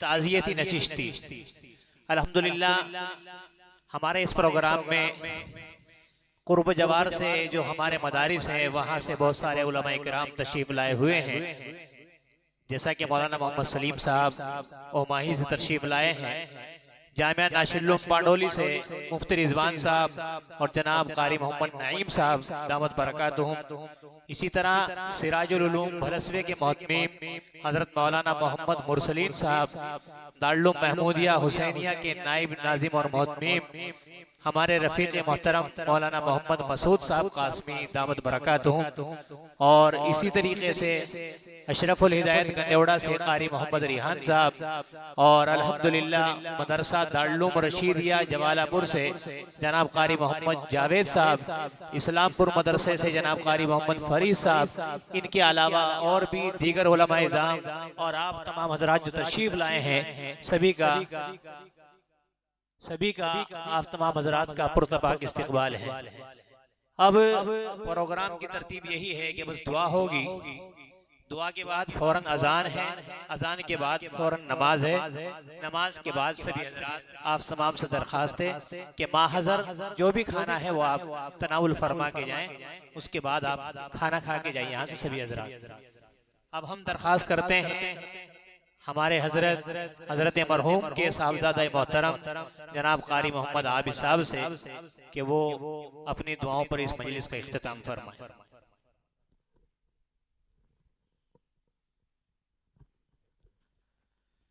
ताज़ियती नशिस्ती। अल्हम्दुलिल्लाह हमारे इस प्रोग्राम में कुर्ब जवार से जो हमारे मदारिस हैं वहाँ से बहुत सारे उलमा इकराम तशरीफ़ लाए हुए हैं। जैसा कि मौलाना मोहम्मद सलीम साहब ओमाही से तशरीफ़ लाए हैं, जामिया नाशिरुल्लूम पांडोली से मुफ्ती रिजवान साहब और जनाब कारी मोहम्मद नईम साहब दामत बरकातुहुम। इसी तरह सिराजुल उलूम भलसवे के मोहतमीम हजरत मौलाना मोहम्मद मुरसलीन साहब, दारुल महमूदिया हुसैनिया के नाइब नाजिम और मोहतमीम हमारे रफ़ीक़ मोहतरम मौलाना मोहम्मद मसूद साहब कासमी दामत बरकातुहुम, और इसी तरीके से अशरफुल हिदायत गंदेवड़ा से कारी मोहम्मद रिहान साहब, और अल्हम्दुलिल्लाह मदरसा दारुल रशीदिया जवालापुर से जनाब कारी मोहम्मद जावेद साहब, इस्लामपुर मदरसे से जनाब कारी मोहम्मद फरीद साहब, इनके अलावा और भी दीगर उलमाए इज़ाम और आप तमाम हज़रात जो तशरीफ़ लाए हैं, सभी का आप तमाम हज़रात का पुरतपाक इस्तकबाल है। अब प्रोग्राम की तरतीब यही है कि बस दुआ होगी, दुआ के बाद फौरन अजान है, अजान के बाद फौरन नमाज है, नमाज के बाद सभी हज़रात आप तमाम से दरख्वास्त है कि माहज़र जो भी खाना है वो आप तनाउल फरमा के जाएं, उसके बाद आप खाना खा के जाइए यहाँ से सभी हज़रात। अब हम दरख्वास्त करते हैं हमारे हजरत मरहूम के साहबजादा मोहतरम जनाब कारी मोहम्मद आबिद साहब से कि वो अपनी दुआओं पर इस मजलिस का इख्तिताम फरमाएं।